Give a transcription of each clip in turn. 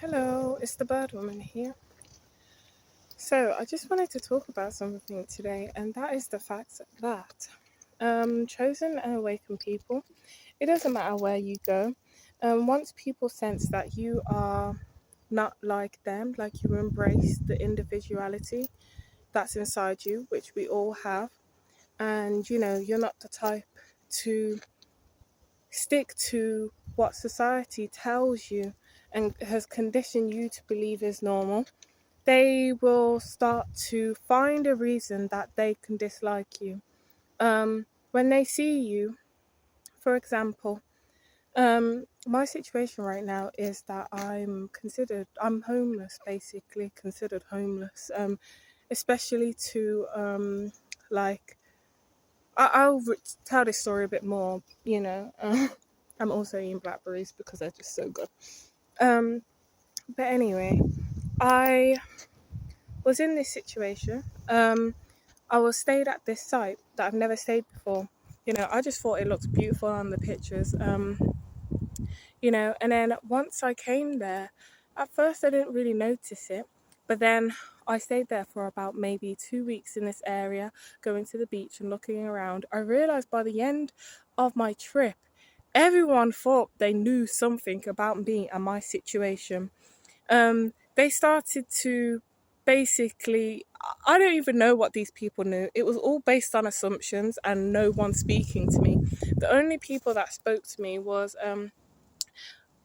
Hello, it's the Bird Woman here. So, I just wanted to talk about something today, and that is the fact that chosen and awakened people, it doesn't matter where you go. Once people sense that you are not like them, like you embrace the individuality that's inside you, which we all have, and you're not the type to stick to what society tells you and has conditioned you to believe is normal, they will start to find a reason that they can dislike you. When they see you, for example, my situation right now is that I'm homeless, basically considered homeless, especially to like, tell this story a bit more, I'm also eating blackberries because they're just so good. Um, but anyway, I was in this situation. I was stayed at this site that I've never stayed before. I just thought it looked beautiful on the pictures. And then once I came there, at first I didn't really notice it, but then I stayed there for about maybe 2 weeks in this area, going to the beach and looking around. I realized by the end of my trip, everyone thought they knew something about me and my situation. They started to basically, I don't even know what these people knew. It was all based on assumptions and no one speaking to me. The only people that spoke to me was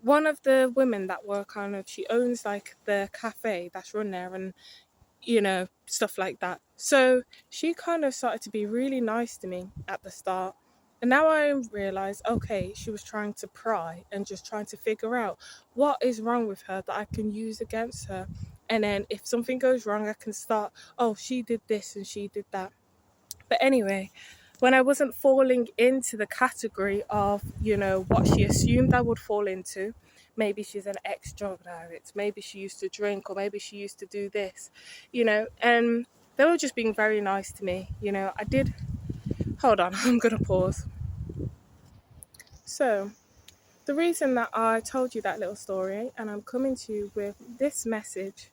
one of the women that were kind of, she owns like the cafe that's run there, and stuff like that. So she kind of started to be really nice to me at the start. And now I realize, okay, she was trying to pry and just trying to figure out what is wrong with her that I can use against her. And then if something goes wrong, I can start, oh, she did this and she did that. But anyway, when I wasn't falling into the category of, what she assumed I would fall into, maybe she's an ex drug addict, maybe she used to drink, or maybe she used to do this, and they were just being very nice to me. I did, hold on, I'm going to pause. So, the reason that I told you that little story and I'm coming to you with this message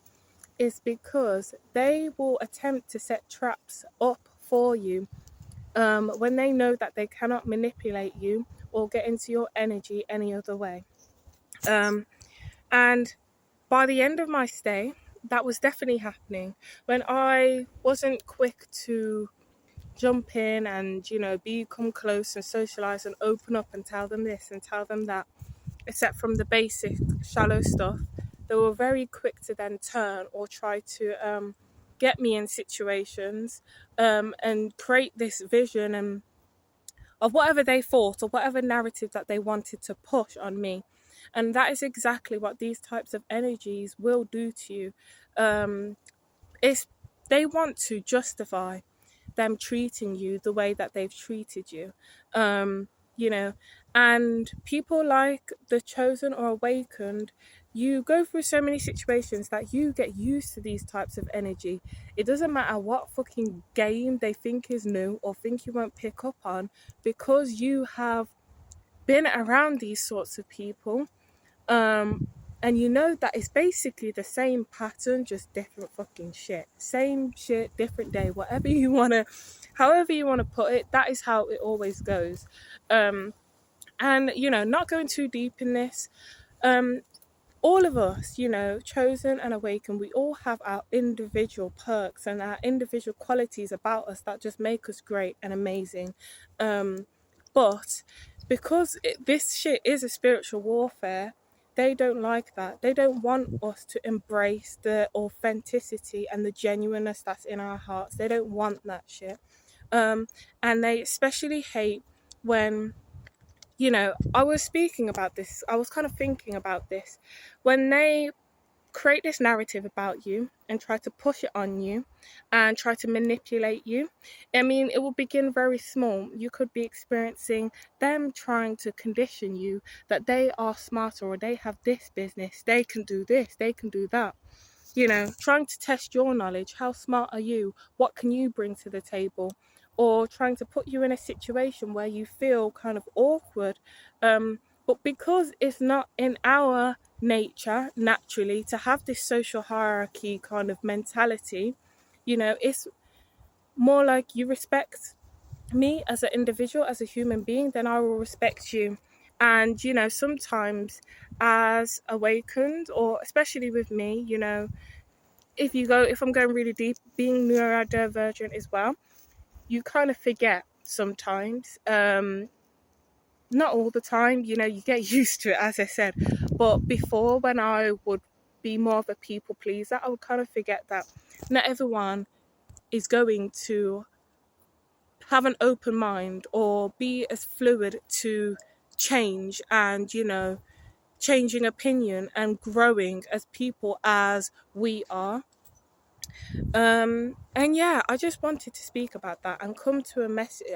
is because they will attempt to set traps up for you when they know that they cannot manipulate you or get into your energy any other way. Um, and by the end of my stay, that was definitely happening. When I wasn't quick to jump in and, become close and socialize and open up and tell them this and tell them that, except from the basic shallow stuff, they were very quick to then turn or try to get me in situations and create this vision and of whatever they thought or whatever narrative that they wanted to push on me. And that is exactly what these types of energies will do to you. It's They want to justify them treating you the way that they've treated you. You know, and people like the chosen or awakened, you go through so many situations that you get used to these types of energy. It doesn't matter what fucking game they think is new or think you won't pick up on, because you have been around these sorts of people. um, and you know that it's basically the same pattern, just different fucking shit. Same shit, different day, whatever you wanna, however you wanna put it, that is how it always goes. And not going too deep in this, um, all of us, chosen and awakened, we all have our individual perks and our individual qualities about us that just make us great and amazing. But because this shit is a spiritual warfare, they don't like that. They don't want us to embrace the authenticity and the genuineness that's in our hearts. They don't want that shit. And they especially hate when, I was speaking about this, I was kind of thinking about this, when they create this narrative about you and try to push it on you and try to manipulate you. I mean, it will begin very small. You could be experiencing them trying to condition you that they are smarter or they have this business, they can do this, they can do that. Trying to test your knowledge. How smart are you? What can you bring to the table? Or trying to put you in a situation where you feel kind of awkward. But because it's not in our nature naturally to have this social hierarchy kind of mentality. It's more like you respect me as an individual, as a human being, then I will respect you. And sometimes, as awakened, or especially with me, if I'm going really deep, being neurodivergent as well, you kind of forget sometimes. Not all the time, you get used to it, as I said. But before, when I would be more of a people pleaser, I would kind of forget that not everyone is going to have an open mind or be as fluid to change and, changing opinion and growing as people as we are. And yeah, I just wanted to speak about that and come to a message,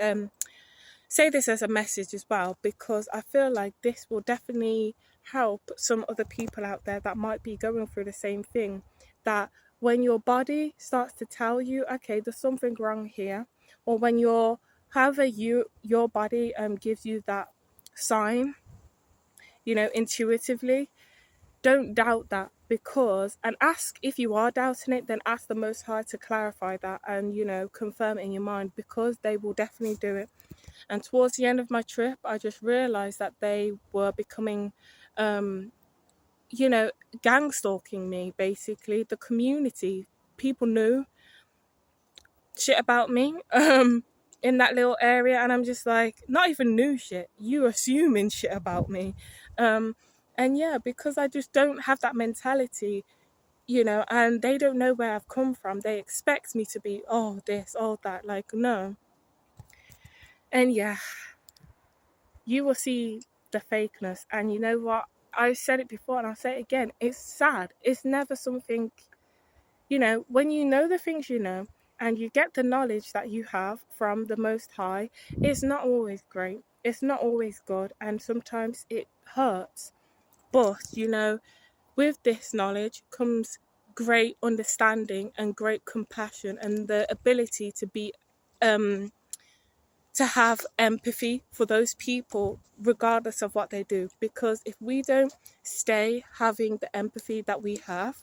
say this as a message as well, because I feel like this will definitely help some other people out there that might be going through the same thing. That when your body starts to tell you, okay, there's something wrong here, or when your body gives you that sign, intuitively, don't doubt that, because and ask, if you are doubting it, then ask the Most High to clarify that and confirm it in your mind, because they will definitely do it. And towards the end of my trip, I just realized that they were becoming, you know, gang stalking me, basically. The community, people knew shit about me in that little area. And I'm just like, not even new shit, you assuming shit about me. And yeah, because I just don't have that mentality, and they don't know where I've come from. They expect me to be, oh, this, oh, that. Like, no. And yeah, you will see the fakeness. And you know what? I said it before and I'll say it again. It's sad. It's never something, when you know the things and you get the knowledge that you have from the Most High, it's not always great. It's not always good. And sometimes it hurts. But, with this knowledge comes great understanding and great compassion and the ability to be um to have empathy for those people regardless of what they do, because if we don't stay having the empathy that we have,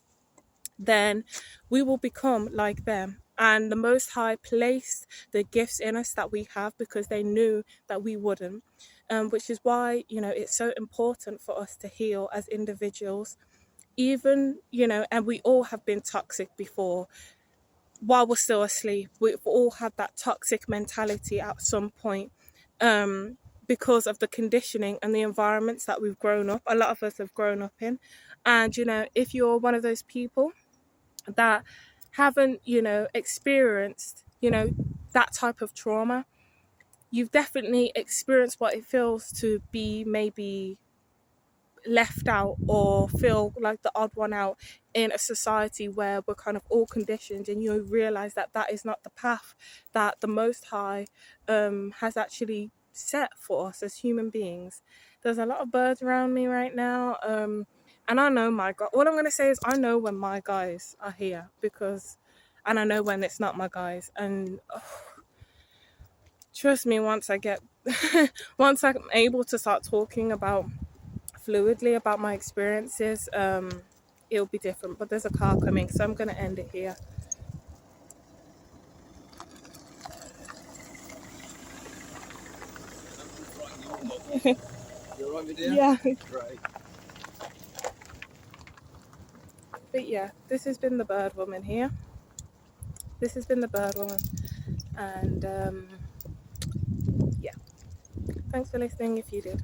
then we will become like them. And the Most High placed the gifts in us that we have because they knew that we wouldn't, which is why it's so important for us to heal as individuals. Even and we all have been toxic before while we're still asleep. We've all had that toxic mentality at some point, because of the conditioning and the environments that we've grown up. A lot of us have grown up in. And, if you're one of those people that haven't, experienced, that type of trauma, you've definitely experienced what it feels to be maybe left out or feel like the odd one out in a society where we're kind of all conditioned, and you realize that that is not the path that the Most High has actually set for us as human beings. There's a lot of birds around me right now, and I know my God. All I'm going to say is I know when my guys are here, and I know when it's not my guys. And trust me, once I get once I'm able to start talking about fluidly about my experiences, it'll be different. But there's a car coming, so I'm going to end it here. You alright, my dear? Yeah. Great. But yeah, this has been the Bird Woman here. This has been the Bird Woman. And yeah, thanks for listening if you did.